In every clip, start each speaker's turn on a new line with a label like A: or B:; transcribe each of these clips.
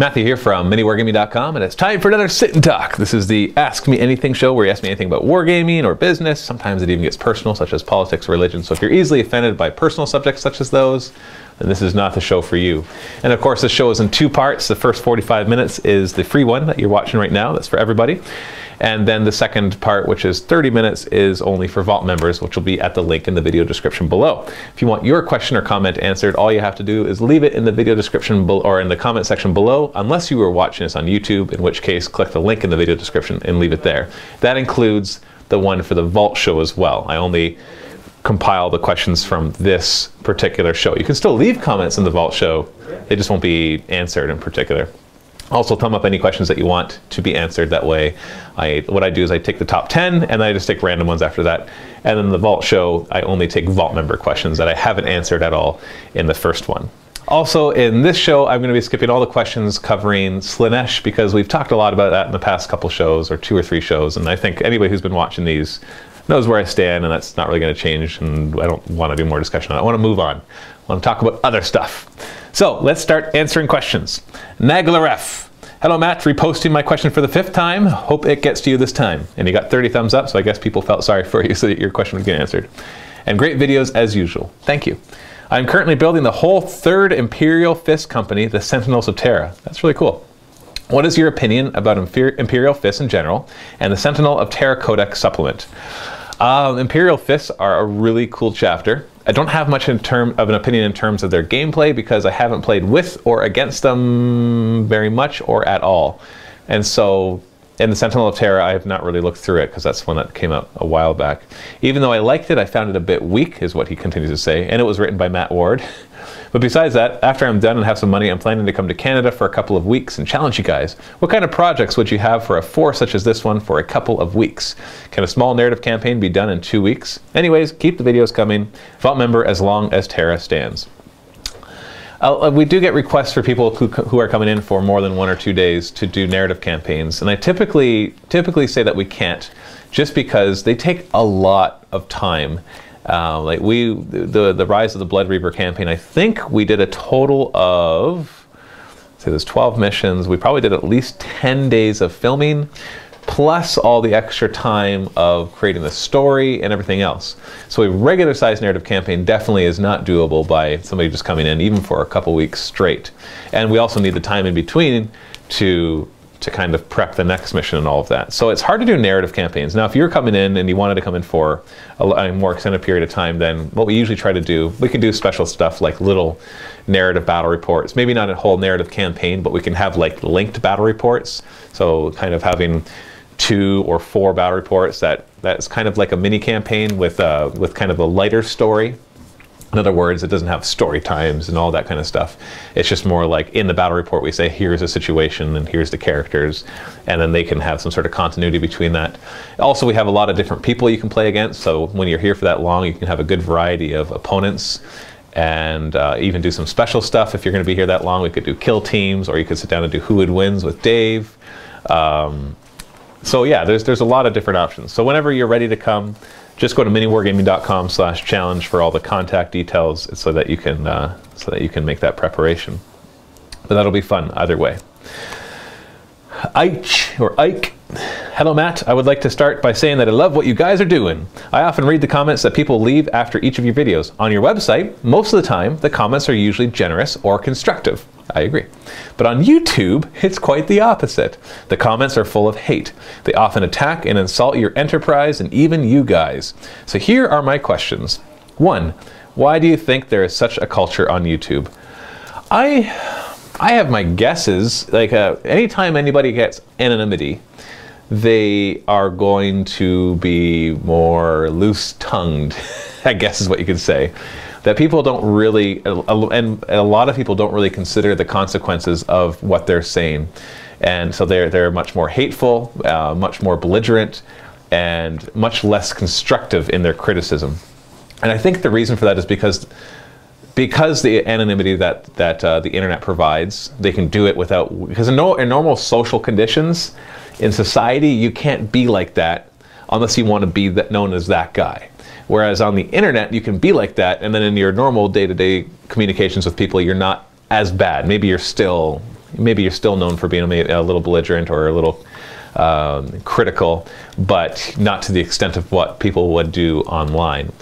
A: Matthew here from MiniWargaming.com, and it's time for another Sit and Talk. This is the Ask Me Anything show where you ask me anything about wargaming or business. Sometimes it even gets personal, such as politics or religion. So if you're easily offended by personal subjects such as those, then this is not the show for you. And of course, this show is in two parts. The first 45 minutes is the free one that you're watching right now. That's for everybody. And then the second part, which is 30 minutes, is only for Vault members, which will be at the link in the video description below. If you want your question or comment answered, all you have to do is leave it in the video description or in the comment section below, unless you were watching this on YouTube, in which case click the link in the video description and leave it there. That includes the one for the Vault show as well. I only compile the questions from this particular show. You can still leave comments in the Vault show, they just won't be answered in particular. Also, thumb up any questions that you want to be answered. That way, what I do is I take the top 10 and I just take random ones after that. And then the Vault show, I only take Vault member questions that I haven't answered at all in the first one. Also, in this show, I'm going to be skipping all the questions covering Slaanesh, because we've talked a lot about that in the past couple shows, or 2 or 3 shows. And I think anybody who's been watching these knows where I stand, and that's not really going to change. And I don't want to do more discussion on it. I want to move on. I want to talk about other stuff. So let's start answering questions. Naglaref. Hello, Matt. Reposting my question for the 5th time. Hope it gets to you this time. And you got 30 thumbs up, so I guess people felt sorry for you so that your question would get answered. And great videos as usual. Thank you. I'm currently building the whole 3rd Imperial Fist company, the Sentinels of Terra. That's really cool. What is your opinion about Imperial Fists in general and the Sentinel of Terra Codex supplement? Imperial Fists are a really cool chapter. I don't have much of an opinion in terms of their gameplay, because I haven't played with or against them very much or at all. And so in the Sentinel of Terra, I have not really looked through it, because that's one that came out a while back. Even though I liked it, I found it a bit weak, is what he continues to say, and it was written by Matt Ward. But besides that, after I'm done and have some money, I'm planning to come to Canada for a couple of weeks and challenge you guys. What kind of projects would you have for a force such as this one for a couple of weeks? Can a small narrative campaign be done in 2 weeks? Anyways, keep the videos coming. Vault member as long as Terra stands. We do get requests for people who are coming in for more than 1 or 2 days to do narrative campaigns, and I typically say that we can't, just because they take a lot of time. Like the Rise of the Blood Reaper campaign, I think we did a total of, say there's 12 missions. We probably did at least 10 days of filming, plus all the extra time of creating the story and everything else. So a regular sized narrative campaign definitely is not doable by somebody just coming in, even for a couple weeks straight. And we also need the time in between to kind of prep the next mission and all of that. So it's hard to do narrative campaigns. Now, if you're coming in and you wanted to come in for a more extended period of time, then what we usually try to do, we can do special stuff like little narrative battle reports. Maybe not a whole narrative campaign, but we can have like linked battle reports. So kind of having 2 or 4 battle reports that's kind of like a mini campaign with kind of a lighter story. In other words, it doesn't have story times and all that kind of stuff. It's just more like in the battle report we say, here's a situation and here's the characters, and then they can have some sort of continuity between that. Also, we have a lot of different people you can play against, so when you're here for that long, you can have a good variety of opponents, and even do some special stuff. If you're going to be here that long, we could do kill teams, or you could sit down and do Who Would Wins with Dave. So yeah, there's a lot of different options. So whenever you're ready to come, just go to miniwargaming.com/challenge for all the contact details, so that you can make that preparation. But that'll be fun either way. Ike. Hello, Matt. I would like to start by saying that I love what you guys are doing. I often read the comments that people leave after each of your videos. On your website, most of the time, the comments are usually generous or constructive. I agree. But on YouTube, it's quite the opposite. The comments are full of hate. They often attack and insult your enterprise and even you guys. So here are my questions. 1, why do you think there is such a culture on YouTube? I have my guesses. Like anytime anybody gets anonymity, they are going to be more loose-tongued, I guess is what you could say. That people don't really, and a lot of people don't really consider the consequences of what they're saying. And so they're much more hateful, much more belligerent, and much less constructive in their criticism. And I think the reason for that is because the anonymity that the internet provides, they can do it without, because in normal social conditions, in society, you can't be like that unless you want to be known as that guy. Whereas on the internet, you can be like that, and then in your normal day-to-day communications with people, you're not as bad. Maybe you're still maybe you're still known for being a little belligerent or a little critical, but not to the extent of what people would do online.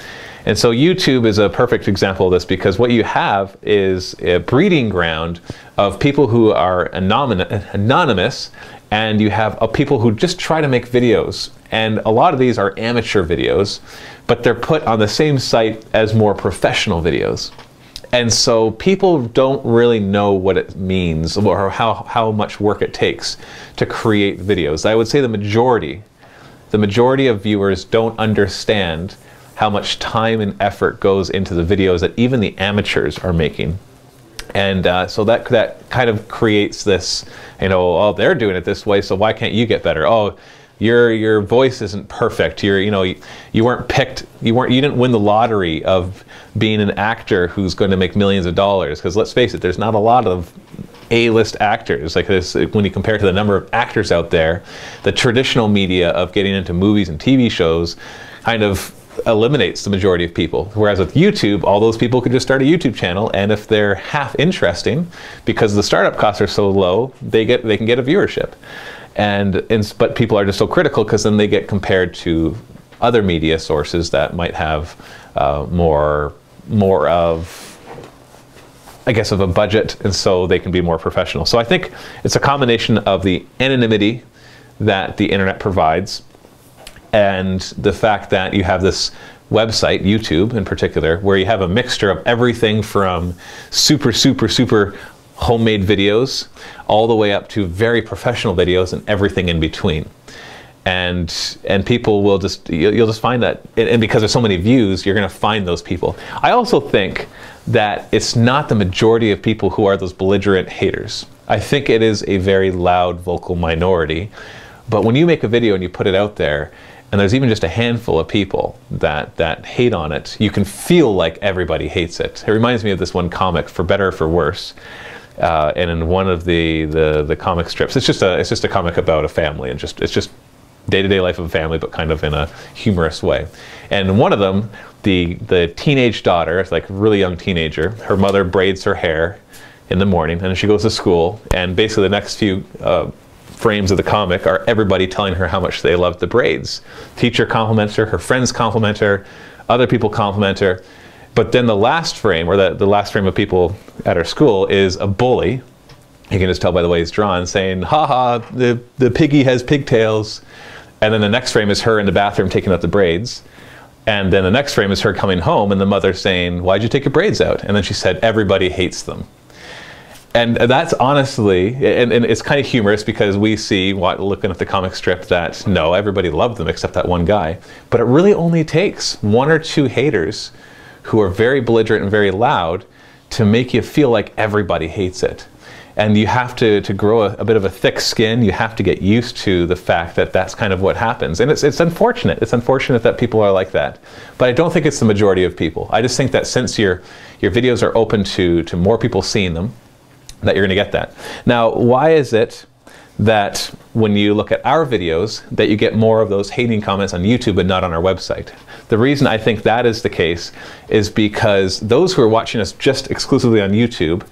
A: And so YouTube is a perfect example of this, because what you have is a breeding ground of people who are anonymous, and you have people who just try to make videos. And a lot of these are amateur videos, but they're put on the same site as more professional videos. And so people don't really know what it means or how much work it takes to create videos. I would say the majority of viewers don't understand how much time and effort goes into the videos that even the amateurs are making. And so that kind of creates this, oh, they're doing it this way, so why can't you get better? Oh, your voice isn't perfect. You weren't picked. You didn't win the lottery of being an actor who's going to make millions of dollars. Because let's face it, there's not a lot of A-list actors like this. When you compare to the number of actors out there, the traditional media of getting into movies and TV shows kind of eliminates the majority of people. Whereas with YouTube, all those people could just start a YouTube channel, and if they're half interesting, because the startup costs are so low, they can get a viewership. But people are just so critical, because then they get compared to other media sources that might have more of, I guess, of a budget, and so they can be more professional. So I think it's a combination of the anonymity that the internet provides, and the fact that you have this website, YouTube in particular, where you have a mixture of everything from super homemade videos all the way up to very professional videos and everything in between. And people will you'll just find that, and because there's so many views, you're going to find those people. I also think that it's not the majority of people who are those belligerent haters. I think it is a very loud, vocal minority. But when you make a video and you put it out there, and there's even just a handful of people that hate on it, you can feel like everybody hates it. It reminds me of this one comic, For Better or For Worse. And in one of the comic strips, it's just a comic about a family, and it's just day-to-day life of a family, but kind of in a humorous way. And in one of them, the teenage daughter, it's like a really young teenager, her mother braids her hair in the morning, and she goes to school, and basically the next few frames of the comic are everybody telling her how much they love the braids. Teacher compliments her, her friends compliment her, other people compliment her. But then the last frame, or the last frame of people at her school, is a bully. You can just tell by the way he's drawn, saying, "Ha the piggy has pigtails." And then the next frame is her in the bathroom taking out the braids. And then the next frame is her coming home, and the mother saying, "Why'd you take your braids out?" And then she said, "Everybody hates them." And that's honestly, and it's kind of humorous, because we see, looking at the comic strip, that no, everybody loved them except that one guy. But it really only takes one or two haters who are very belligerent and very loud to make you feel like everybody hates it. And you have to grow a bit of a thick skin. You have to get used to the fact that that's kind of what happens. And it's unfortunate. It's unfortunate that people are like that. But I don't think it's the majority of people. I just think that since your videos are open to more people seeing them, that you're going to get that. Now, why is it that when you look at our videos that you get more of those hating comments on YouTube but not on our website? The reason I think that is the case is because those who are watching us just exclusively on YouTube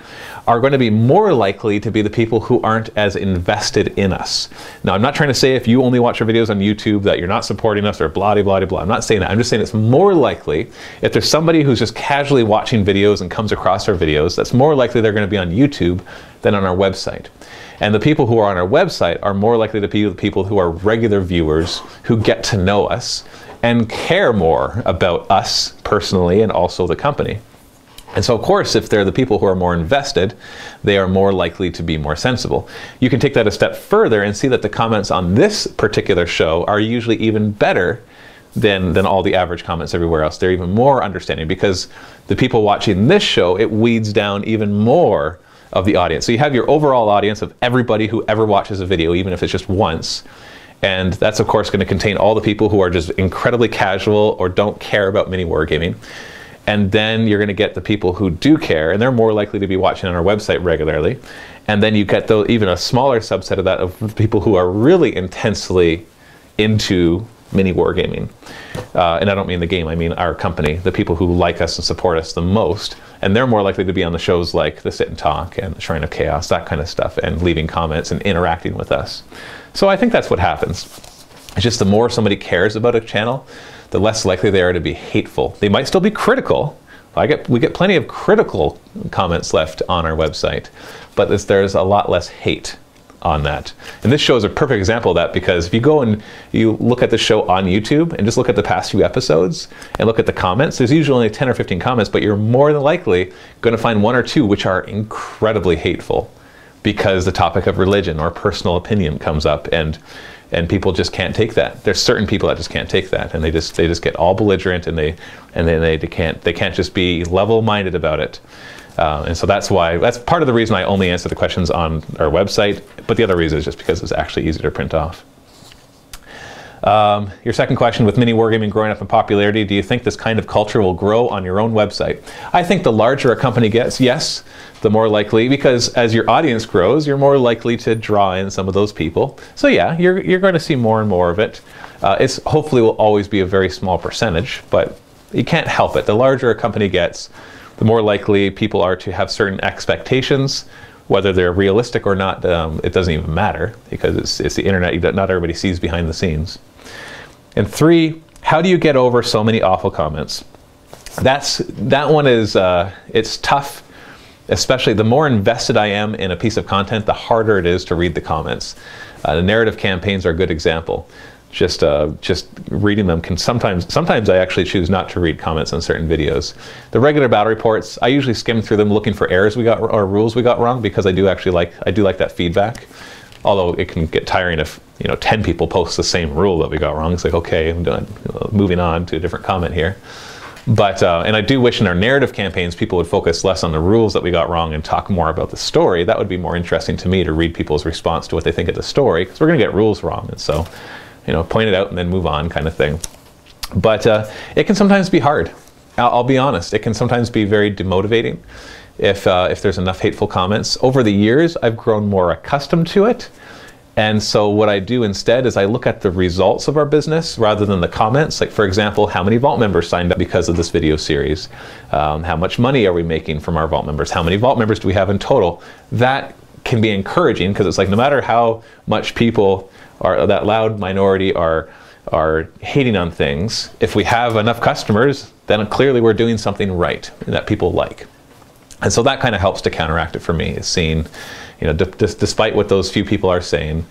A: are going to be more likely to be the people who aren't as invested in us. Now, I'm not trying to say if you only watch our videos on YouTube that you're not supporting us or blah, blah, blah. I'm not saying that. I'm just saying it's more likely if there's somebody who's just casually watching videos and comes across our videos, that's more likely they're going to be on YouTube than on our website. And the people who are on our website are more likely to be the people who are regular viewers who get to know us and care more about us personally and also the company. And so, of course, if they're the people who are more invested, they are more likely to be more sensible. You can take that a step further and see that the comments on this particular show are usually even better than all the average comments everywhere else. They're even more understanding, because the people watching this show, it weeds down even more of the audience. So you have your overall audience of everybody who ever watches a video, even if it's just once. And that's, of course, going to contain all the people who are just incredibly casual or don't care about mini wargaming. And then you're going to get the people who do care, and they're more likely to be watching on our website regularly. And then you get even a smaller subset of that, of people who are really intensely into mini wargaming. And I don't mean the game, I mean our company, the people who like us and support us the most. And they're more likely to be on the shows like the Sit and Talk and the Shrine of Chaos, that kind of stuff, and leaving comments and interacting with us. So I think that's what happens. It's just the more somebody cares about a channel, the less likely they are to be hateful. They might still be critical. We get plenty of critical comments left on our website, but there's a lot less hate on that. And this show is a perfect example of that, because if you go and you look at the show on YouTube and just look at the past few episodes and look at the comments, there's usually only 10 or 15 comments, but you're more than likely going to find one or two which are incredibly hateful because the topic of religion or personal opinion comes up, and people just can't take that. There's certain people that just can't take that, and they just get all belligerent, and they can't just be level-minded about it. And so that's part of the reason I only answer the questions on our website, but the other reason is just because it's actually easier to print off. Your second question, with mini wargaming growing up in popularity, do you think this kind of culture will grow on your own website? I think the larger a company gets, yes, the more likely, because as your audience grows, you're more likely to draw in some of those people. So yeah, you're going to see more and more of it. It's hopefully will always be a very small percentage, but you can't help it. The larger a company gets, the more likely people are to have certain expectations. Whether they're realistic or not, it doesn't even matter, because it's the internet. Not everybody sees behind the scenes. And 3, how do you get over so many awful comments? That one is, it's tough, especially the more invested I am in a piece of content, the harder it is to read the comments. The narrative campaigns are a good example. Just reading them can sometimes I actually choose not to read comments on certain videos. The regular battle reports, I usually skim through them looking for errors we got or rules we got wrong, because I do like that feedback. Although it can get tiring if 10 people post the same rule that we got wrong. It's like, okay, I'm done, moving on to a different comment here. But and I do wish in our narrative campaigns people would focus less on the rules that we got wrong and talk more about the story. That would be more interesting to me, to read people's response to what they think of the story, because we're going to get rules wrong, and so point it out and then move on, kind of thing. But it can sometimes be hard. I'll be honest. It can sometimes be very demotivating if there's enough hateful comments. Over the years, I've grown more accustomed to it. And so what I do instead is I look at the results of our business rather than the comments. Like, for example, how many Vault members signed up because of this video series? How much money are we making from our Vault members? How many Vault members do we have in total? That can be encouraging, because it's like, no matter how much people are, that loud minority are hating on things, if we have enough customers, then clearly we're doing something right and that people like. And so that kind of helps to counteract it for me, is seeing, despite what those few people are saying,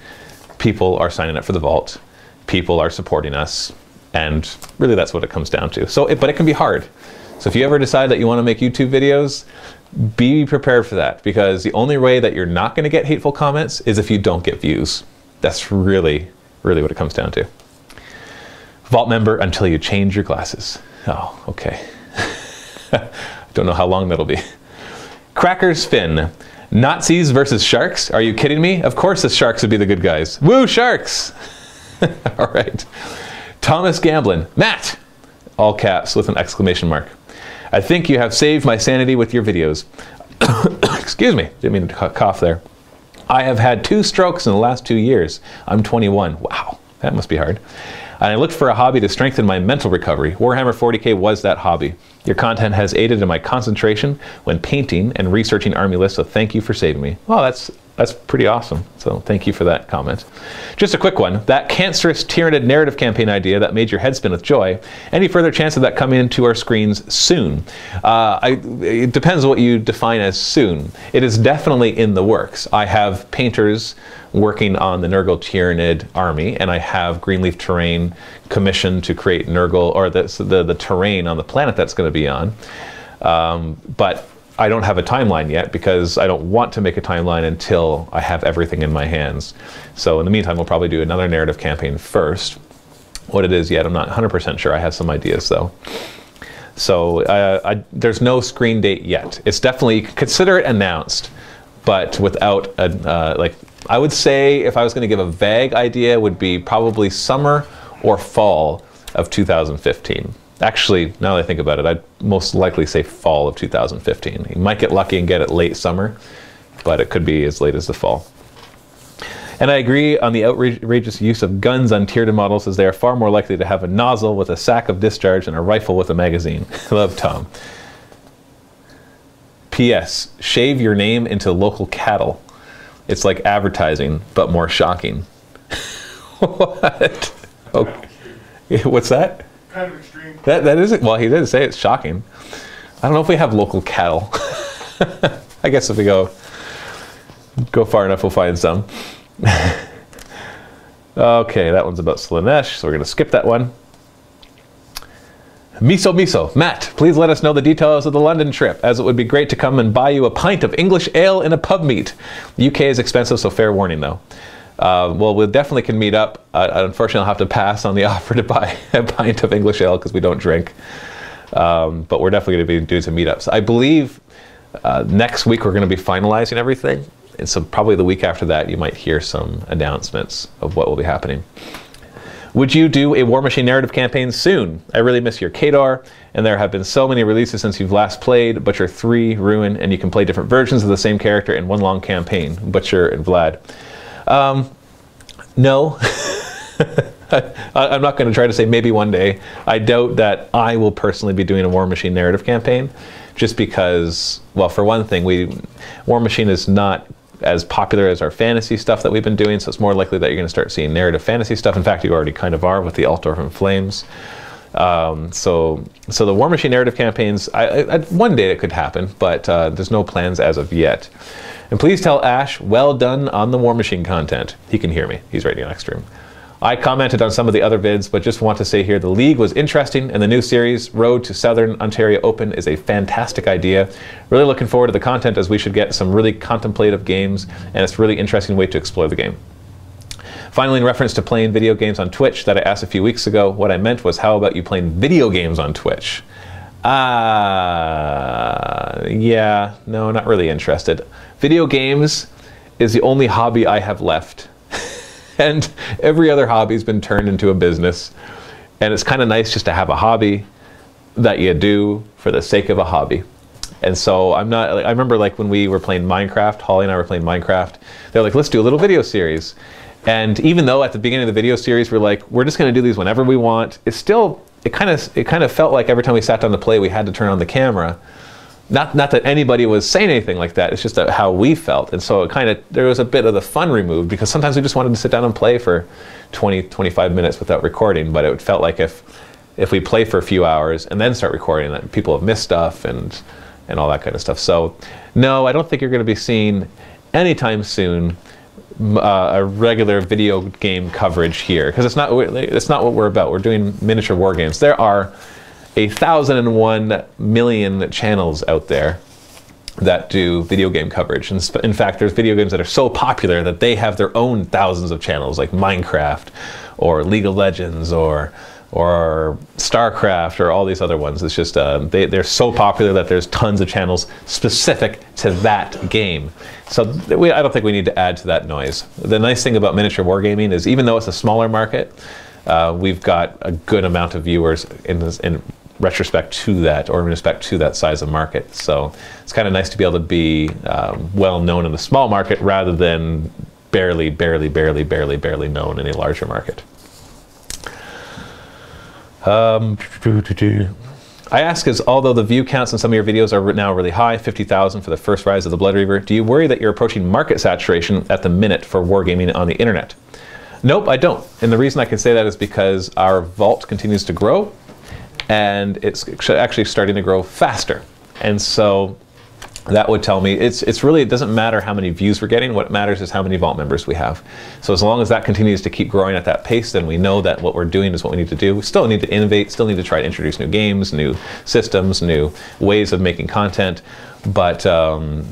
A: people are signing up for the Vault, people are supporting us, and really that's what it comes down to. So, but it can be hard. So if you ever decide that you want to make YouTube videos, be prepared for that, because the only way that you're not going to get hateful comments is if you don't get views. That's really, really what it comes down to. Vault member until you change your glasses. Oh, okay. Don't know how long that'll be. Crackers Finn. Nazis versus sharks? Are you kidding me? Of course the sharks would be the good guys. Woo, sharks! All right. Thomas Gamblin. Matt! All caps with an exclamation mark. I think you have saved my sanity with your videos. Excuse me. Didn't mean to cough there. I have had 2 strokes in the last 2 years. I'm 21. Wow, that must be hard. And I looked for a hobby to strengthen my mental recovery. Warhammer 40K was that hobby. Your content has aided in my concentration when painting and researching army lists, so thank you for saving me. Well, that's pretty awesome. So thank you for that comment. Just a quick one. That cancerous Tyranid narrative campaign idea that made your head spin with joy. Any further chance of that coming into our screens soon? It depends on what you define as soon. It is definitely in the works. I have painters working on the Nurgle Tyranid army, and I have Greenleaf Terrain commissioned to create Nurgle, or the terrain on the planet that's going to be on. But I don't have a timeline yet, because I don't want to make a timeline until I have everything in my hands. So in the meantime, we'll probably do another narrative campaign first. What it is yet, I'm not 100% sure. I have some ideas though. So there's no screen date yet. It's definitely, consider it announced, but without I would say, if I was going to give a vague idea, would be probably summer or fall of 2015. Actually, now that I think about it, I'd most likely say fall of 2015. You might get lucky and get it late summer, but it could be as late as the fall. And I agree on the outrageous use of guns on tier 2 models, as they are far more likely to have a nozzle with a sack of discharge and a rifle with a magazine. Love, Tom. P.S. Shave your name into local cattle. It's like advertising, but more shocking. What? Okay. What's that?
B: Kind of extreme.
A: That isn't, well, he did say it's shocking. I don't know if we have local cattle. I guess if we go far enough, we'll find some. Okay, that one's about Slanesh, so we're going to skip that one. Miso, Matt, please let us know the details of the London trip, as it would be great to come and buy you a pint of English ale in a pub meet. The UK is expensive, so fair warning though. Well, we definitely can meet up. Unfortunately, I'll have to pass on the offer to buy a pint of English ale because we don't drink. But we're definitely going to be doing some meetups. I believe next week we're going to be finalizing everything. And so probably the week after that, you might hear some announcements of what will be happening. Would you do a War Machine narrative campaign soon? I really miss your Kadar, and there have been so many releases since you've last played. Butcher 3, Ruin, and you can play different versions of the same character in one long campaign. Butcher and Vlad. No. I'm not going to try to say maybe one day. I doubt that I will personally be doing a War Machine narrative campaign, just because, well, for one thing, War Machine is not as popular as our fantasy stuff that we've been doing, so it's more likely that you're going to start seeing narrative fantasy stuff. In fact, you already kind of are with the Altdorf and Flames. So the War Machine narrative campaigns, one day it could happen, but there's no plans as of yet. And please tell Ash, well done on the War Machine content. He can hear me. He's right next to him. I commented on some of the other vids, but just want to say here the League was interesting, and the new series, Road to Southern Ontario Open, is a fantastic idea. Really looking forward to the content, as we should get some really contemplative games, and it's a really interesting way to explore the game. Finally, in reference to playing video games on Twitch that I asked a few weeks ago, what I meant was, how about you playing video games on Twitch? Yeah, no, not really interested. Video games is the only hobby I have left. And every other hobby's been turned into a business. And it's kind of nice just to have a hobby that you do for the sake of a hobby. And so I'm not, I remember like when we were playing Minecraft, Holly and I were playing Minecraft, they're like, let's do a little video series. And even though at the beginning of the video series, we're like, we're just going to do these whenever we want, it's still, it kind of felt like every time we sat down to play, we had to turn on the camera. Not that anybody was saying anything like that, it's just how we felt. And so there was a bit of the fun removed, because sometimes we just wanted to sit down and play for 20, 25 minutes without recording, but it felt like if we play for a few hours and then start recording, that people have missed stuff and all that kind of stuff. So no, I don't think you're going to be seeing anytime soon a regular video game coverage here, because it's not what we're about. We're doing miniature war games. There are 1,001 million channels out there that do video game coverage. And in fact, there's video games that are so popular that they have their own thousands of channels, like Minecraft or League of Legends or StarCraft or all these other ones. It's just they're so popular that there's tons of channels specific to that game. So I don't think we need to add to that noise. The nice thing about miniature wargaming is, even though it's a smaller market, we've got a good amount of viewers in retrospect to that, or in respect to that size of market. So it's kind of nice to be able to be well known in the small market rather than barely known in a larger market. I ask, as although the view counts in some of your videos are now really high, 50,000 for the first Rise of the Blood Reaver, do you worry that you're approaching market saturation at the minute for wargaming on the internet? Nope, I don't. And the reason I can say that is because our vault continues to grow, and it's actually starting to grow faster. And so that would tell me it doesn't matter how many views we're getting. What matters is how many vault members we have. So as long as that continues to keep growing at that pace, then we know that what we're doing is what we need to do. We still need to innovate, still need to try to introduce new games, new systems, new ways of making content. But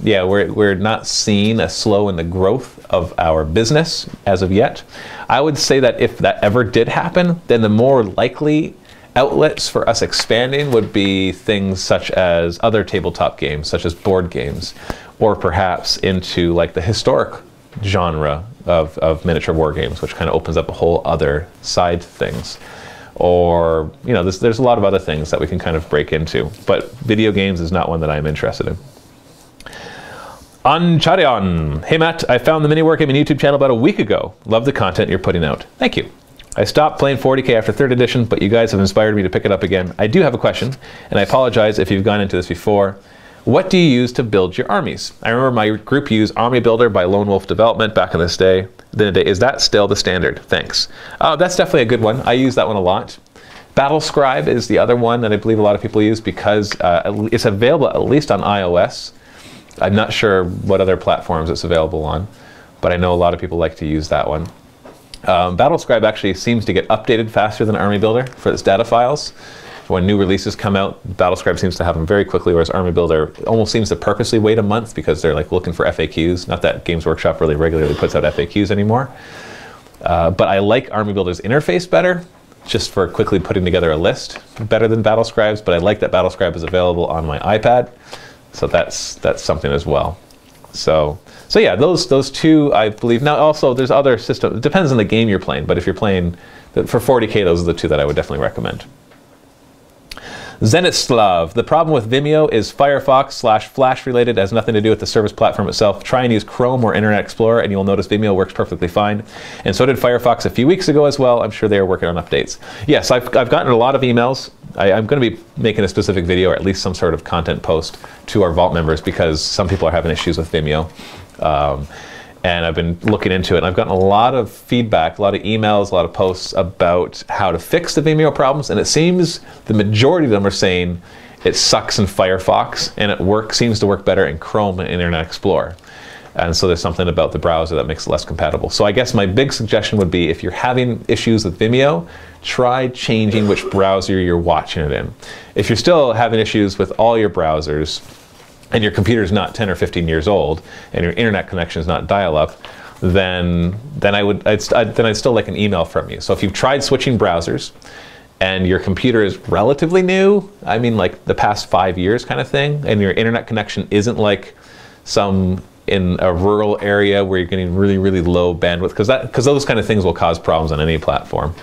A: yeah, we're not seeing a slow in the growth of our business as of yet. I would say that if that ever did happen, then the more likely outlets for us expanding would be things such as other tabletop games, such as board games, or perhaps into like the historic genre of miniature war games, which kind of opens up a whole other side to things. Or, you know, there's a lot of other things that we can kind of break into, but video games is not one that I'm interested in. Untitled. Hey Matt, I found the Mini Wargaming YouTube channel about a week ago. Love the content you're putting out. Thank you. I stopped playing 40K after 3rd edition, but you guys have inspired me to pick it up again. I do have a question, and I apologize if you've gone into this before. What do you use to build your armies? I remember my group used Army Builder by Lone Wolf Development back in this day. Is that still the standard? Thanks. That's definitely a good one. I use that one a lot. Battle Scribe is the other one that I believe a lot of people use because it's available at least on iOS. I'm not sure what other platforms it's available on, but I know a lot of people like to use that one. Battle Scribe actually seems to get updated faster than Army Builder for its data files. When new releases come out, Battle Scribe seems to have them very quickly, whereas Army Builder almost seems to purposely wait a month because they're like looking for FAQs. Not that Games Workshop really regularly puts out FAQs anymore. But I like Army Builder's interface better, just for quickly putting together a list, better than Battle Scribe's, but I like that Battle Scribe is available on my iPad. So that's something as well. So yeah, those two I believe. Now also there's other systems. It depends on the game you're playing, but if you're playing for 40K, those are the two that I would definitely recommend. Zenitslav, the problem with Vimeo is Firefox/Flash related, has nothing to do with the service platform itself. Try and use Chrome or Internet Explorer and you'll notice Vimeo works perfectly fine. And so did Firefox a few weeks ago as well. I'm sure they are working on updates. Yes, I've gotten a lot of emails. I'm going to be making a specific video or at least some sort of content post to our Vault members because some people are having issues with Vimeo. And I've been looking into it, and I've gotten a lot of feedback, a lot of emails, a lot of posts about how to fix the Vimeo problems, and it seems the majority of them are saying it sucks in Firefox, and it seems to work better in Chrome and Internet Explorer. And so there's something about the browser that makes it less compatible. So I guess my big suggestion would be if you're having issues with Vimeo, try changing which browser you're watching it in. If you're still having issues with all your browsers, and your computer is not 10 or 15 years old, and your internet connection is not dial-up, then I'd still like an email from you. So if you've tried switching browsers, and your computer is relatively new, I mean like the past 5 years kind of thing, and your internet connection isn't like some in a rural area where you're getting really, really low bandwidth, because those kind of things will cause problems on any platform,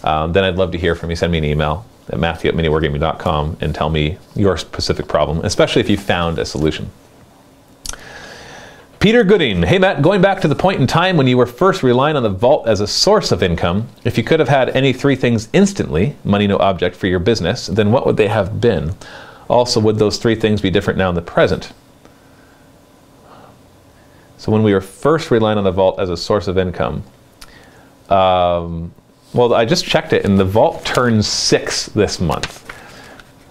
A: then I'd love to hear from you. Send me an email at matthew@miniwargaming.com and tell me your specific problem, especially if you found a solution. Peter Gooding, hey Matt, going back to the point in time when you were first relying on the vault as a source of income, if you could have had any 3 things instantly, money no object, for your business, then what would they have been? Also, would those 3 things be different now in the present? So when we were first relying on the vault as a source of income, well, I just checked it, and the vault turns 6 this month.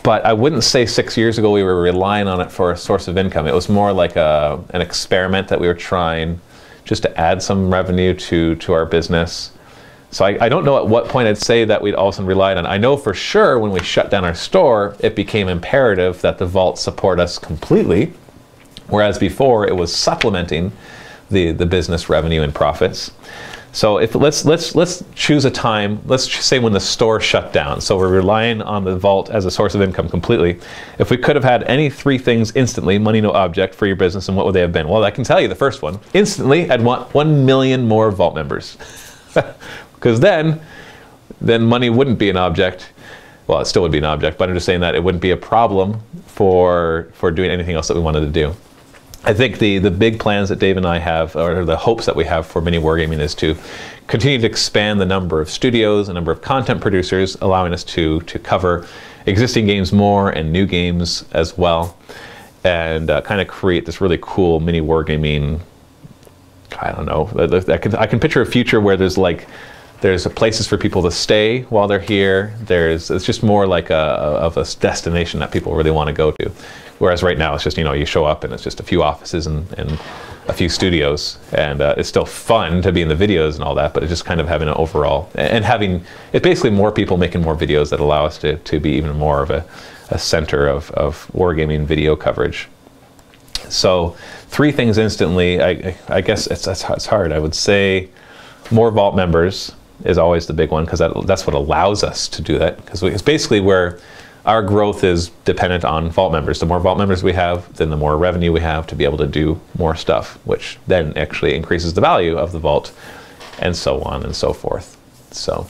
A: But I wouldn't say 6 years ago we were relying on it for a source of income. It was more like an experiment that we were trying just to add some revenue to our business. So I don't know at what point I'd say that we'd all of a sudden relied on it. I know for sure when we shut down our store, it became imperative that the vault support us completely, whereas before it was supplementing the business revenue and profits. So let's choose a time. Let's say when the store shut down. So we're relying on the vault as a source of income completely. If we could have had any 3 things instantly, money no object, for your business, and what would they have been? Well, I can tell you the first one. Instantly, I'd want 1 million more vault members, because then money wouldn't be an object. Well, it still would be an object, but I'm just saying that it wouldn't be a problem for doing anything else that we wanted to do. I think the big plans that Dave and I have, or the hopes that we have for Mini Wargaming, is to continue to expand the number of studios, the number of content producers, allowing us to cover existing games more and new games as well, and kind of create this really cool Mini Wargaming. I don't know. I can picture a future where there's places for people to stay while they're here. It's just more like of a destination that people really want to go to. Whereas right now it's just, you show up and it's just a few offices and a few studios, and it's still fun to be in the videos and all that, but it's just kind of having an overall, and it's basically more people making more videos that allow us to be even more of a center of wargaming video coverage. So 3 things instantly, I guess it's hard. I would say more vault members is always the big one, because that's what allows us to do that, because it's basically where our growth is dependent on vault members. The more vault members we have, then the more revenue we have to be able to do more stuff, which then actually increases the value of the vault, and so on and so forth. So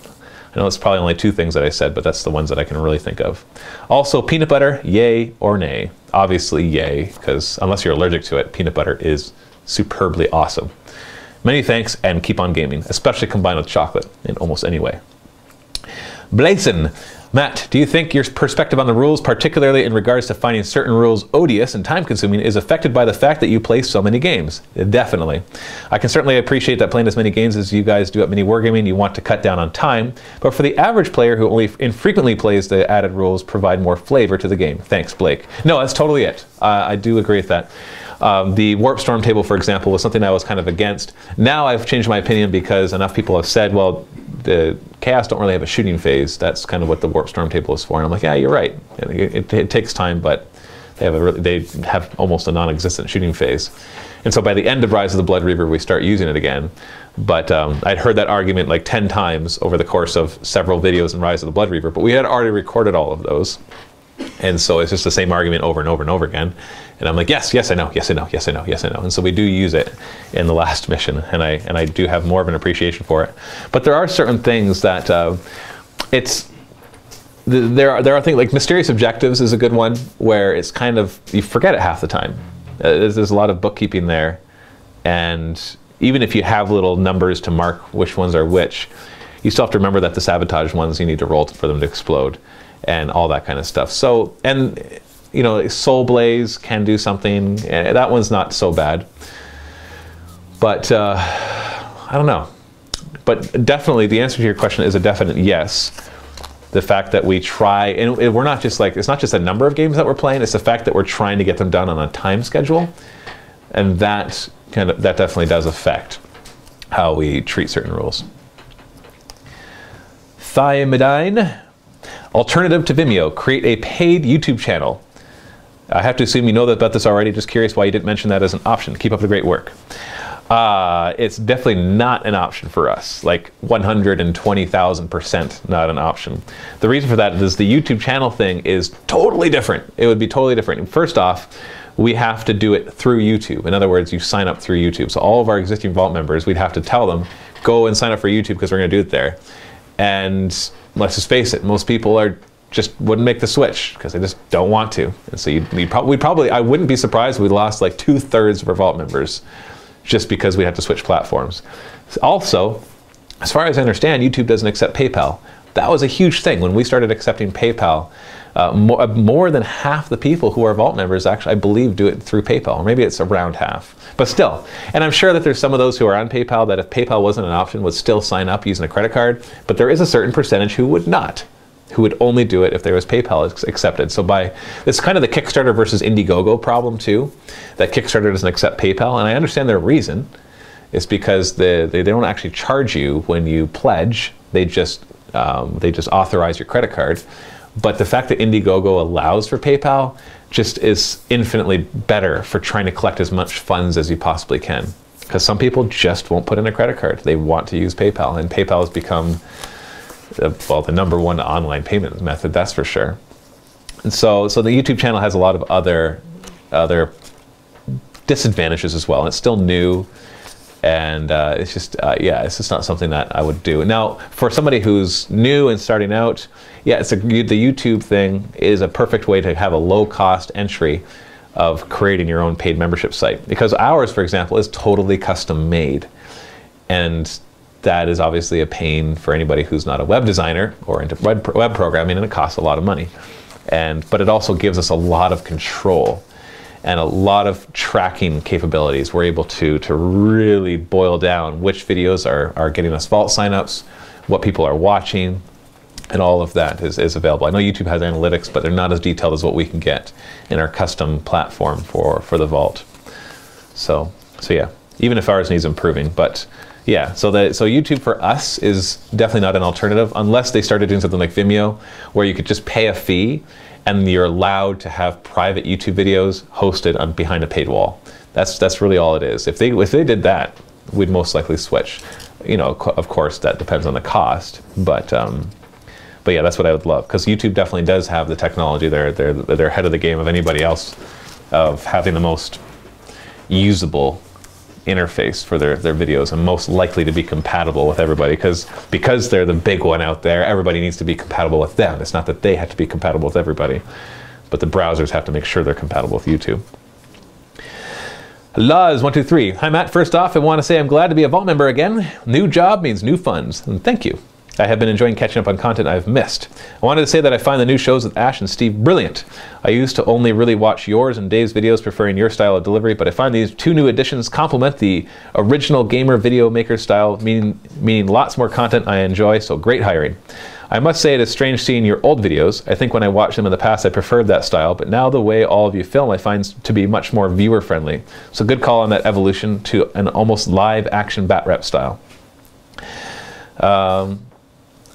A: I know it's probably only 2 things that I said, but that's the ones that I can really think of. Also, peanut butter, yay or nay? Obviously, yay, because unless you're allergic to it, peanut butter is superbly awesome. Many thanks, and keep on gaming, especially combined with chocolate in almost any way. Blazen. Matt, do you think your perspective on the rules, particularly in regards to finding certain rules odious and time-consuming, is affected by the fact that you play so many games? Definitely. I can certainly appreciate that playing as many games as you guys do at Mini Wargaming, you want to cut down on time, but for the average player who only infrequently plays, the added rules provide more flavor to the game. Thanks, Blake. No, that's totally it. I do agree with that. The Warp Storm table, for example, was something I was kind of against. Now I've changed my opinion because enough people have said, well, the Chaos don't really have a shooting phase. That's kind of what the Warp Storm table is for. And I'm like, yeah, you're right. It takes time, but they have almost a non-existent shooting phase. And so by the end of Rise of the Blood Reaver, we start using it again. But I'd heard that argument like 10 times over the course of several videos in Rise of the Blood Reaver, but we had already recorded all of those. And so it's just the same argument over and over and over again. And I'm like, yes, yes, I know, yes, I know, yes, I know, yes, I know. And so we do use it in the last mission, and I do have more of an appreciation for it. But there are certain things that there are things like Mysterious Objectives is a good one, where it's kind of, you forget it half the time. There's a lot of bookkeeping there, and even if you have little numbers to mark which ones are which, you still have to remember that the sabotage ones you need to roll for them to explode, and all that kind of stuff. So, and you know, Soul Blaze can do something, and that one's not so bad. But I don't know. But definitely, the answer to your question is a definite yes. The fact that we try, and we're not just like, it's not just a number of games that we're playing, it's the fact that we're trying to get them done on a time schedule, and that definitely does affect how we treat certain rules. Thiamidine. Alternative to Vimeo, create a paid YouTube channel. I have to assume you know about this already. Just curious why you didn't mention that as an option. Keep up the great work. It's definitely not an option for us. Like 120,000% not an option. The reason for that is the YouTube channel thing is totally different. It would be totally different. First off, we have to do it through YouTube. In other words, you sign up through YouTube. So all of our existing Vault members, we'd have to tell them, go and sign up for YouTube because we're going to do it there. And let's just face it, most people just wouldn't make the switch because they just don't want to. And so I wouldn't be surprised if we lost like 2/3 of our Vault members just because we had to switch platforms. Also, as far as I understand, YouTube doesn't accept PayPal. That was a huge thing when we started accepting PayPal. More than half the people who are Vault members actually, I believe, do it through PayPal, or maybe it's around half. But still, and I'm sure that there's some of those who are on PayPal that if PayPal wasn't an option would still sign up using a credit card, but there is a certain percentage who would not, who would only do it if there was PayPal accepted. So it's kind of the Kickstarter versus Indiegogo problem too, that Kickstarter doesn't accept PayPal, and I understand their reason. It's because they don't actually charge you when you pledge, they just authorize your credit card. But the fact that Indiegogo allows for PayPal just is infinitely better for trying to collect as much funds as you possibly can. Because some people just won't put in a credit card. They want to use PayPal, and PayPal has become, well, the #1 online payment method, that's for sure. And so the YouTube channel has a lot of other disadvantages as well. And it's still new. And it's just, yeah, it's just not something that I would do. Now, for somebody who's new and starting out, yeah, the YouTube thing is a perfect way to have a low-cost entry of creating your own paid membership site. Because ours, for example, is totally custom-made. And that is obviously a pain for anybody who's not a web designer or into web programming, and it costs a lot of money. But it also gives us a lot of control and a lot of tracking capabilities. We're able to really boil down which videos are getting us Vault signups, what people are watching, and all of that is available. I know YouTube has analytics, but they're not as detailed as what we can get in our custom platform for the Vault. So yeah, even if ours needs improving, but yeah, so YouTube for us is definitely not an alternative unless they started doing something like Vimeo, where you could just pay a fee and you're allowed to have private YouTube videos hosted behind a paid wall. That's really all it is. If they did that, we'd most likely switch. You know, of course, that depends on the cost, but yeah, that's what I would love, because YouTube definitely does have the technology. They're ahead of the game of anybody else of having the most usable interface for their videos and most likely to be compatible with everybody, because they're the big one out there, everybody needs to be compatible with them. It's not that they have to be compatible with everybody, but the browsers have to make sure they're compatible with YouTube. Luz123. Hi Matt, first off I want to say I'm glad to be a Vault member again. New job means new funds, and thank you. I have been enjoying catching up on content I've missed. I wanted to say that I find the new shows with Ash and Steve brilliant. I used to only really watch yours and Dave's videos, preferring your style of delivery, but I find these two new additions complement the original gamer video maker style, meaning lots more content I enjoy, so great hiring. I must say it is strange seeing your old videos. I think when I watched them in the past I preferred that style, but now the way all of you film I find to be much more viewer friendly. So good call on that evolution to an almost live action bat rep style.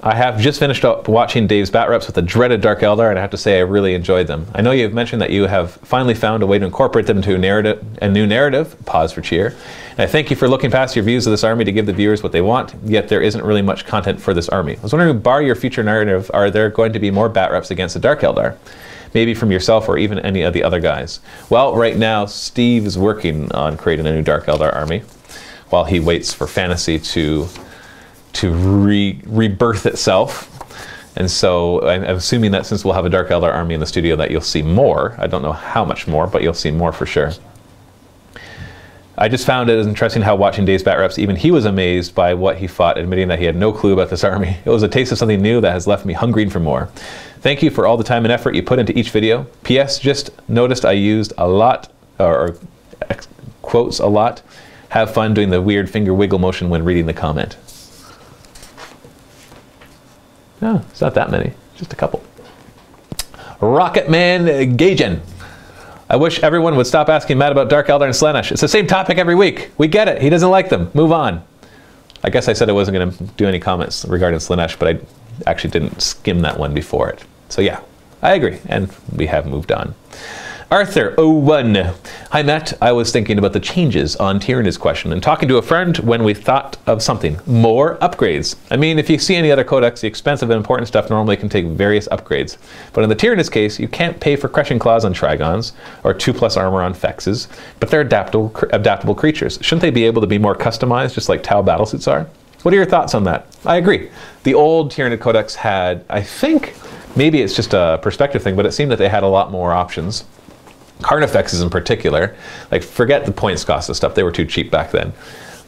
A: I have just finished up watching Dave's bat reps with the dreaded Dark Eldar, and I have to say I really enjoyed them. I know you have mentioned that you have finally found a way to incorporate them into a new narrative, pause for cheer. And I thank you for looking past your views of this army to give the viewers what they want, yet there isn't really much content for this army. I was wondering, bar your future narrative, are there going to be more bat reps against the Dark Eldar? Maybe from yourself or even any of the other guys. Well, right now Steve is working on creating a new Dark Eldar army while he waits for fantasy to rebirth itself. And so I'm assuming that since we'll have a Dark Eldar army in the studio that you'll see more. I don't know how much more, but you'll see more for sure. I just found it interesting how watching Dave's bat reps, even he was amazed by what he fought, admitting that he had no clue about this army. It was a taste of something new that has left me hungering for more. Thank you for all the time and effort you put into each video. P.S. Just noticed I used a lot, or quotes a lot. Have fun doing the weird finger wiggle motion when reading the comment. No, it's not that many, just a couple. Rocketman Gaijin. I wish everyone would stop asking Matt about Dark Eldar and Slaanesh. It's the same topic every week. We get it. He doesn't like them. Move on. I guess I said I wasn't going to do any comments regarding Slaanesh, but I actually didn't skim that one before it. So yeah, I agree, and we have moved on. Arthur01. Hi Matt, I was thinking about the changes on Tyrannid's question and talking to a friend when we thought of something. More upgrades. I mean, if you see any other codex, the expensive and important stuff normally can take various upgrades. But in the Tyrannid's case, you can't pay for crushing claws on Trigons or 2+ armor on Fexes, but they're adaptable creatures. Shouldn't they be able to be more customized, just like Tau battlesuits are? What are your thoughts on that? I agree. The old Tyrannid codex had, I think, maybe it's just a perspective thing, but it seemed that they had a lot more options. Carnifexes in particular, like forget the points cost and stuff, they were too cheap back then.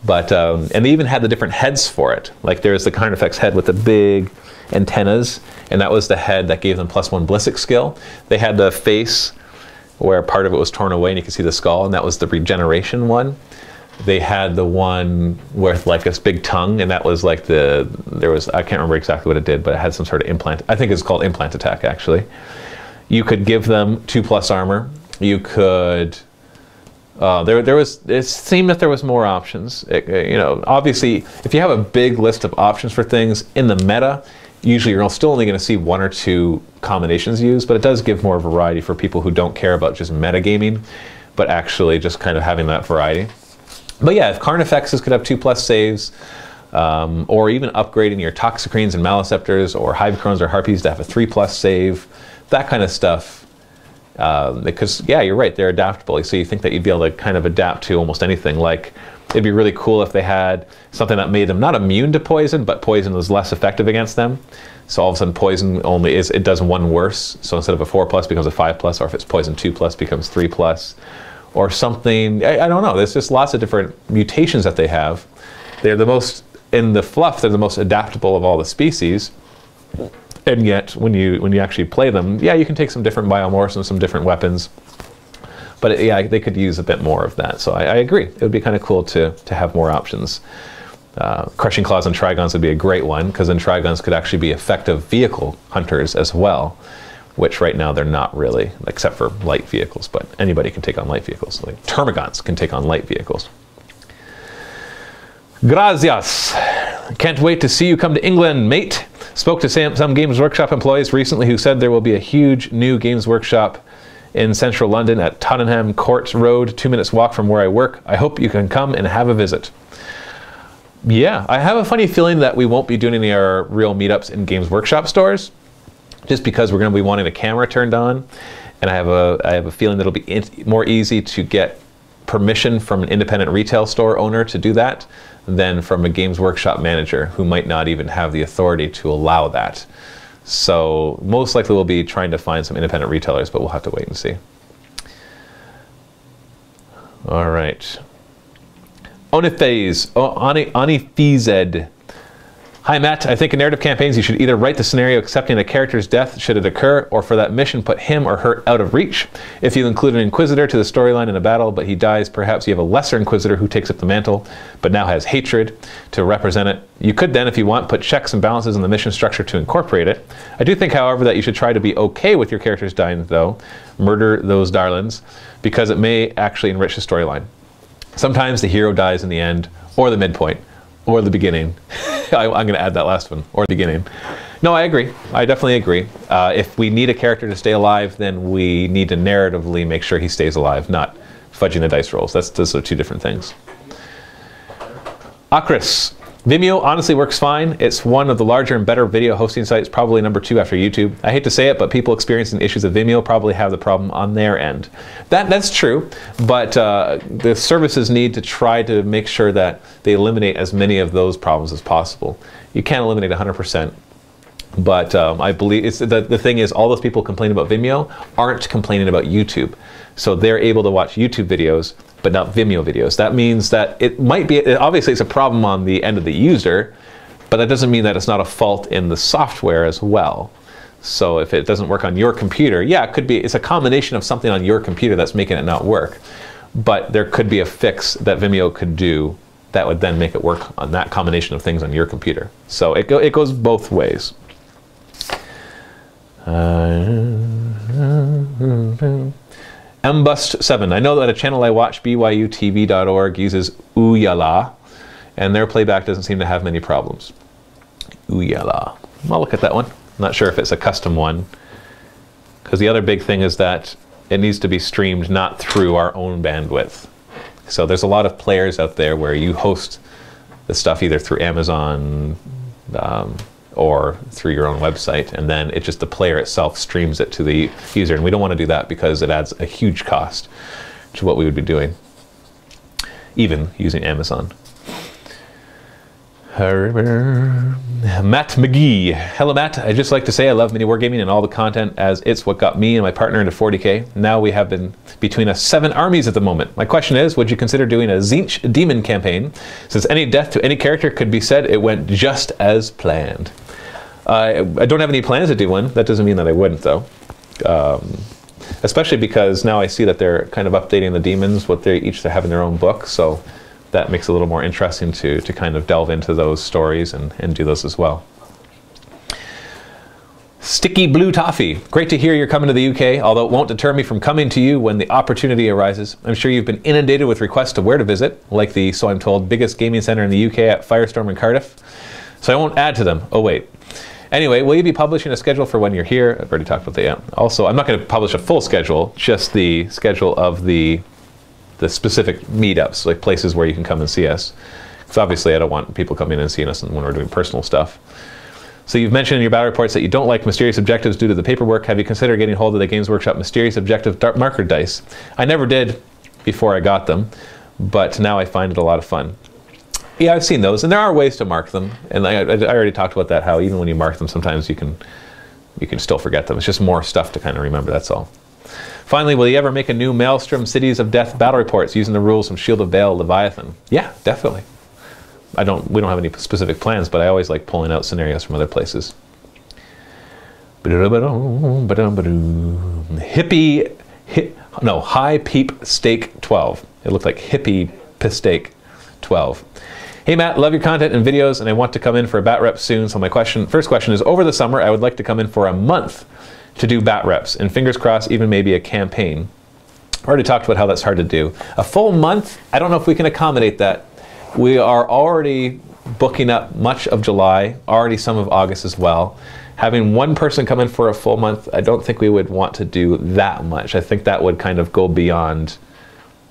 A: But, and they even had the different heads for it. Like there's the Carnifex head with the big antennas, and that was the head that gave them +1 Ballistic skill. They had the face where part of it was torn away and you could see the skull, and that was the regeneration one. They had the one with like this big tongue, and that was like I can't remember exactly what it did, but it had some sort of implant. I think it's called implant attack actually. You could give them 2+ armor. You could, it seemed that there was more options. You know, obviously, if you have a big list of options for things in the meta, usually you're still only going to see 1 or 2 combinations used, but it does give more variety for people who don't care about just metagaming, but actually just kind of having that variety. But yeah, if Carnifexes could have 2+ saves, or even upgrading your Toxicrenes and Maliceptors or Hivecrones or Harpies to have a 3+ save, that kind of stuff. Because yeah, you're right, they're adaptable. So you think that you'd be able to kind of adapt to almost anything. Like it'd be really cool if they had something that made them not immune to poison, but poison was less effective against them. So all of a sudden poison only it does 1 worse. So instead of a 4+ becomes a 5+, or if it's poison 2+ becomes 3+, or something. I don't know. There's just lots of different mutations that they have. They're the most, in the fluff, they're the most adaptable of all the species. And yet, when you actually play them, yeah, you can take some different biomorphs and some different weapons. But yeah, they could use a bit more of that. So I agree. It would be kind of cool to have more options. Crushing Claws and Trigons would be a great one, because then Trigons could actually be effective vehicle hunters as well, which right now they're not really, except for light vehicles. But anybody can take on light vehicles. Like Termagants can take on light vehicles. Gracias. Can't wait to see you come to England, mate. Spoke to some Games Workshop employees recently who said there will be a huge new Games Workshop in central London at Tottenham Court Road, 2 minutes walk from where I work. I hope you can come and have a visit. Yeah, I have a funny feeling that we won't be doing any of our real meetups in Games Workshop stores, just because we're going to be wanting a camera turned on, and I have a feeling that it'll be more easy to get permission from an independent retail store owner to do that than from a Games Workshop manager who might not even have the authority to allow that. So most likely we'll be trying to find some independent retailers, but we'll have to wait and see. All right. Onifized. Hi Matt, I think in narrative campaigns you should either write the scenario accepting a character's death should it occur, or for that mission put him or her out of reach. If you include an Inquisitor to the storyline in a battle, but he dies, perhaps you have a lesser Inquisitor who takes up the mantle, but now has hatred to represent it. You could then, if you want, put checks and balances in the mission structure to incorporate it. I do think, however, that you should try to be okay with your characters dying, though. Murder those darlings, because it may actually enrich the storyline. Sometimes the hero dies in the end, or the midpoint, or the beginning. I'm going to add that last one, or the beginning. No, I agree. I definitely agree. If we need a character to stay alive, then we need to narratively make sure he stays alive, not fudging the dice rolls. Those are two different things. Akris. Vimeo honestly works fine. It's one of the larger and better video hosting sites, probably number 2 after YouTube. I hate to say it, but people experiencing issues of Vimeo probably have the problem on their end. That's true, but the services need to try to make sure that they eliminate as many of those problems as possible. You can't eliminate 100%, but I believe the thing is, all those people complaining about Vimeo aren't complaining about YouTube. So they're able to watch YouTube videos, but not Vimeo videos. That means that it might be, obviously it's a problem on the end of the user, but that doesn't mean that it's not a fault in the software as well. So if it doesn't work on your computer, yeah, it could be, it's a combination of something on your computer that's making it not work. But there could be a fix that Vimeo could do that would then make it work on that combination of things on your computer. So it goes both ways. Mbust7. I know that a channel I watch, byutv.org, uses Ooyala, and their playback doesn't seem to have many problems. Ooyala. I'll look at that one. I'm not sure if it's a custom one, because the other big thing is that it needs to be streamed not through our own bandwidth. So there's a lot of players out there where you host the stuff either through Amazon or through your own website, and then it just, the player itself streams it to the user, and we don't want to do that because it adds a huge cost to what we would be doing, even using Amazon. Matt McGee. Hello Matt, I'd just like to say I love mini wargaming and all the content, as it's what got me and my partner into 40K. Now we have been between us 7 armies at the moment. My question is, would you consider doing a Tzeentch demon campaign, since any death to any character could be said it went just as planned? I don't have any plans to do one. That doesn't mean that I wouldn't, though. Especially because now I see that they're kind of updating the demons, what they each have in their own book, so that makes it a little more interesting to kind of delve into those stories and do those as well. Sticky Blue Toffee. Great to hear you're coming to the UK, although it won't deter me from coming to you when the opportunity arises. I'm sure you've been inundated with requests to where to visit, like the, so I'm told, biggest gaming center in the UK at Firestorm in Cardiff. So I won't add to them. Oh wait. Anyway, will you be publishing a schedule for when you're here? I've already talked about that, yeah. Also, I'm not going to publish a full schedule, just the schedule of the specific meetups, like places where you can come and see us. Because obviously I don't want people coming in and seeing us when we're doing personal stuff. So you've mentioned in your battle reports that you don't like mysterious objectives due to the paperwork. Have you considered getting hold of the Games Workshop mysterious objective marker dice? I never did before I got them, but now I find it a lot of fun. Yeah, I've seen those, and there are ways to mark them. And I already talked about that, how even when you mark them, sometimes you can still forget them. It's just more stuff to kind of remember, that's all. Finally, will you ever make a new Maelstrom Cities of Death battle reports using the rules from Shield of Baal Leviathan? Yeah, definitely. We don't have any specific plans, but I always like pulling out scenarios from other places. High Peep Steak 12. It looked like Hippie Pistake 12. Hey Matt, love your content and videos, and I want to come in for a bat rep soon. So my first question is, over the summer, I would like to come in for a month to do bat reps, and fingers crossed, even maybe a campaign. I already talked about how that's hard to do. A full month, I don't know if we can accommodate that. We are already booking up much of July, already some of August as well. Having one person come in for a full month, I don't think we would want to do that much. I think that would kind of go beyond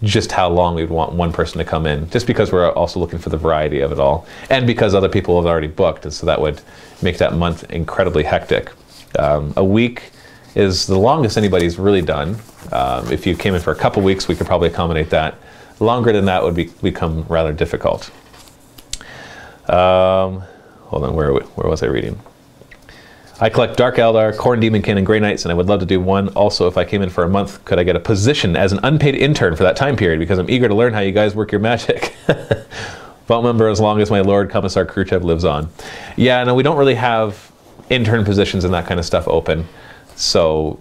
A: just how long we'd want one person to come in, just because we're also looking for the variety of it all, and because other people have already booked, and so that would make that month incredibly hectic. A week is the longest anybody's really done. If you came in for a couple weeks, we could probably accommodate that. Longer than that would become rather difficult. Hold on, where was I reading? I collect Dark Eldar, Khorne Demonkin, and Grey Knights, and I would love to do one. Also, if I came in for a month, could I get a position as an unpaid intern for that time period? Because I'm eager to learn how you guys work your magic. Vault member as long as my Lord Commissar Khrushchev lives on. Yeah, no, we don't really have intern positions and that kind of stuff open. So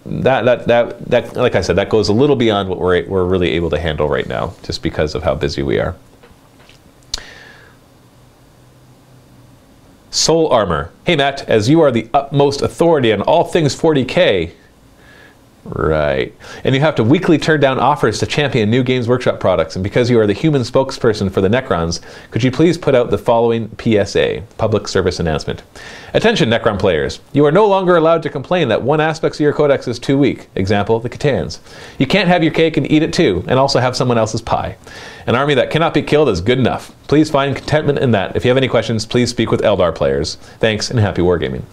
A: that like I said, that goes a little beyond what we're really able to handle right now, just because of how busy we are. Soul Armor. Hey Matt, as you are the utmost authority on all things 40K. Right. And you have to weekly turn down offers to champion new Games Workshop products. And because you are the human spokesperson for the Necrons, could you please put out the following PSA, public service announcement. Attention Necron players. You are no longer allowed to complain that one aspect of your codex is too weak. Example, the C'tans. You can't have your cake and eat it too, and also have someone else's pie. An army that cannot be killed is good enough. Please find contentment in that. If you have any questions, please speak with Eldar players. Thanks, and happy wargaming.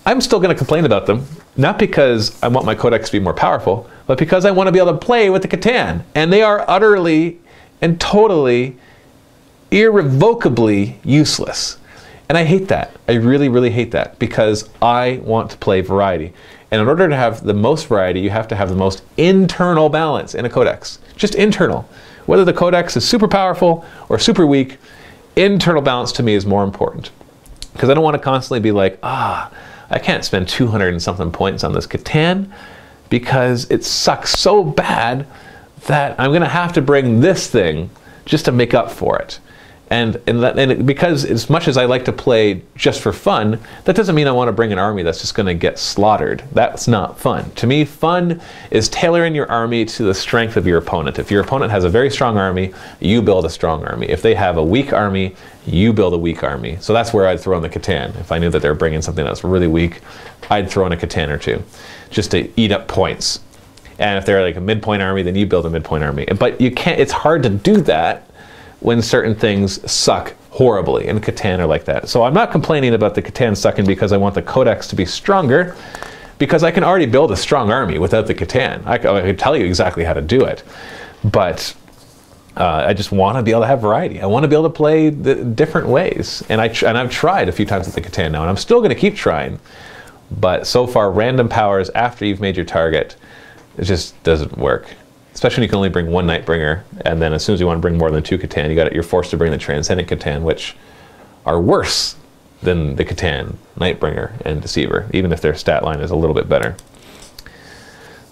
A: I'm still going to complain about them, not because I want my codex to be more powerful, but because I want to be able to play with the C'tan. And they are utterly and totally, irrevocably useless. And I hate that. I really, really hate that, because I want to play variety. And in order to have the most variety, you have to have the most internal balance in a codex. Just internal. Whether the codex is super powerful or super weak, internal balance to me is more important. Because I don't want to constantly be like, I can't spend 200 and something points on this C'tan because it sucks so bad that I'm going to have to bring this thing just to make up for it. And because as much as I like to play just for fun, that doesn't mean I want to bring an army that's just going to get slaughtered. That's not fun. To me, fun is tailoring your army to the strength of your opponent. If your opponent has a very strong army, you build a strong army. If they have a weak army, you build a weak army. So that's where I'd throw in the C'tan. If I knew that they were bringing something that's really weak, I'd throw in a C'tan or two, just to eat up points. And if they're like a midpoint army, then you build a midpoint army. But you can't. It's hard to do that when certain things suck horribly, and C'tan are like that. So I'm not complaining about the C'tan sucking because I want the codex to be stronger, because I can already build a strong army without the C'tan. I can tell you exactly how to do it, but I just want to be able to have variety. I want to be able to play the different ways, and I've tried a few times with the C'tan now, and I'm still going to keep trying, but so far random powers after you've made your target, it just doesn't work. Especially when you can only bring one Nightbringer, and then as soon as you want to bring more than two C'tan, you're forced to bring the Transcendent C'tan, which are worse than the C'tan, Nightbringer, and Deceiver, even if their stat line is a little bit better.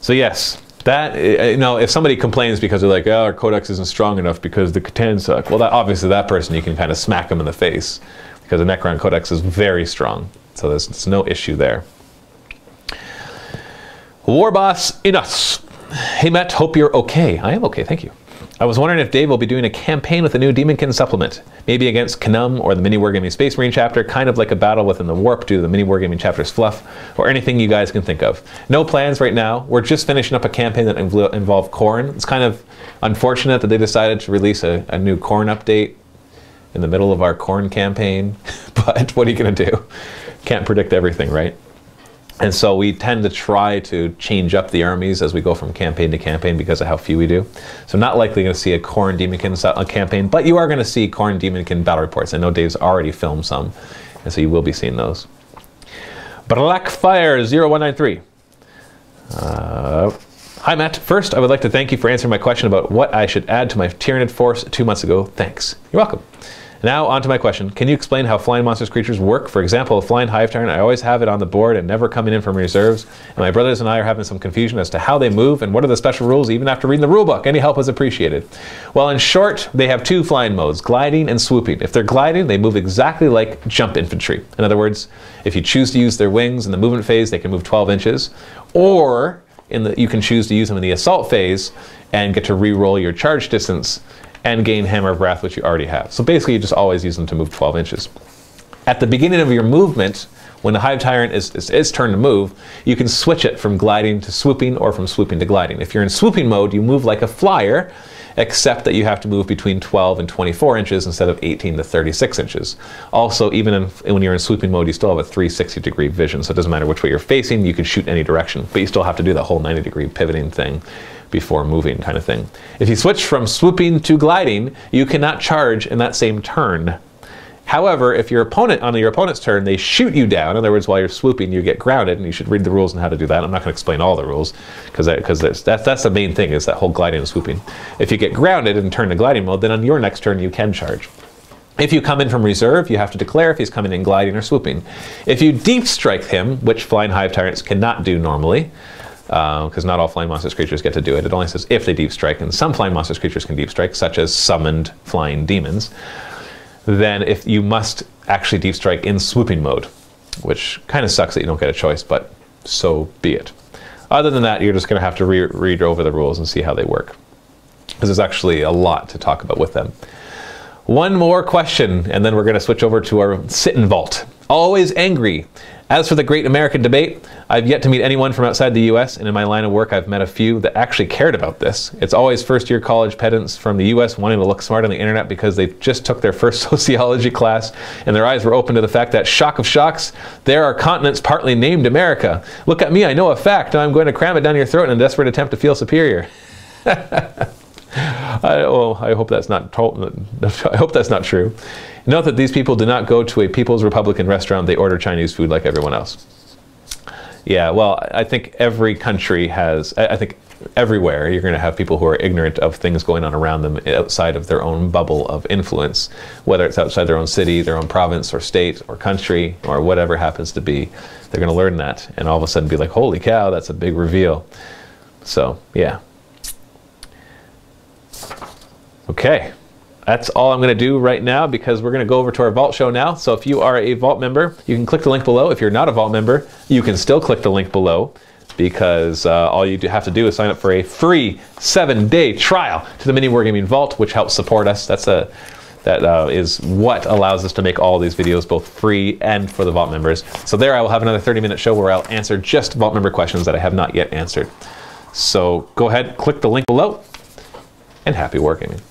A: So yes, that, you know, if somebody complains because they're like, oh, our codex isn't strong enough because the C'tan suck, well, obviously that person, you can kind of smack them in the face, because the Necron codex is very strong, so there's no issue there. Warboss Inus. Hey Matt, hope you're okay. I am okay, thank you. I was wondering if Dave will be doing a campaign with a new Demonkin supplement, maybe against Knum or the Mini Wargaming Space Marine chapter, kind of like a battle within the Warp due to the Mini Wargaming chapter's fluff, or anything you guys can think of. No plans right now. We're just finishing up a campaign that involved Khorne. It's kind of unfortunate that they decided to release a new Khorne update in the middle of our Khorne campaign, but what are you going to do? Can't predict everything, right? And so we tend to try to change up the armies as we go from campaign to campaign because of how few we do. So not likely going to see a Khorne Demonkin campaign, but you are going to see Khorne Demonkin battle reports. I know Dave's already filmed some, and so you will be seeing those. Blackfire0193. Hi Matt, first I would like to thank you for answering my question about what I should add to my Tyranid force 2 months ago. Thanks. You're welcome. Now on to my question. Can you explain how flying monsters creatures work? For example, a flying hive tyrant, I always have it on the board and never coming in from reserves. And my brothers and I are having some confusion as to how they move and what are the special rules even after reading the rulebook. Any help is appreciated. Well, in short, they have two flying modes, gliding and swooping. If they're gliding, they move exactly like jump infantry. In other words, if you choose to use their wings in the movement phase, they can move 12 inches. Or you can choose to use them in the assault phase and get to re-roll your charge distance and gain Hammer of Wrath, which you already have. So basically, you just always use them to move 12 inches. At the beginning of your movement, when the Hive Tyrant is turn to move, you can switch it from gliding to swooping or from swooping to gliding. If you're in swooping mode, you move like a flyer, except that you have to move between 12 and 24 inches instead of 18 to 36 inches. Also, even when you're in swooping mode, you still have a 360-degree vision, so it doesn't matter which way you're facing, you can shoot in any direction, but you still have to do that whole 90-degree pivoting thing before moving, kind of thing. If you switch from swooping to gliding, you cannot charge in that same turn. However, if your opponent, on your opponent's turn, they shoot you down, in other words, while you're swooping, you get grounded, and you should read the rules on how to do that. I'm not going to explain all the rules, because that's the main thing, is that whole gliding and swooping. If you get grounded and turn to gliding mode, then on your next turn you can charge. If you come in from reserve, you have to declare if he's coming in gliding or swooping. If you deep strike him, which flying hive tyrants cannot do normally, because not all flying monstrous creatures get to do it. It only says if they deep strike, and some flying monstrous creatures can deep strike, such as summoned flying demons. Then if you must actually deep strike in swooping mode, which kind of sucks that you don't get a choice, but so be it. Other than that, you're just going to have to read over the rules and see how they work, because there's actually a lot to talk about with them. One more question, and then we're going to switch over to our sit-in vault. Always angry. As for the great American debate, I've yet to meet anyone from outside the US, and in my line of work I've met a few that actually cared about this. It's always first-year college pedants from the US wanting to look smart on the internet because they just took their first sociology class and their eyes were open to the fact that, shock of shocks, there are continents partly named America. Look at me, I know a fact, now I'm going to cram it down your throat in a desperate attempt to feel superior. I hope that's not true. Note that these people do not go to a People's Republican restaurant. They order Chinese food like everyone else. Yeah, well, I think every country has, I think everywhere you're going to have people who are ignorant of things going on around them outside of their own bubble of influence, whether it's outside their own city, their own province or state or country or whatever happens to be. They're going to learn that and all of a sudden be like, holy cow, that's a big reveal. So, yeah. Okay, that's all I'm going to do right now, because we're going to go over to our Vault show now. So if you are a Vault member, you can click the link below. If you're not a Vault member, you can still click the link below, because all you have to do is sign up for a free 7-day trial to the Mini Wargaming Vault, which helps support us. That is what allows us to make all these videos both free and for the Vault members. So there I will have another 30-minute show where I'll answer just Vault member questions that I have not yet answered. So go ahead, click the link below, and happy wargaming.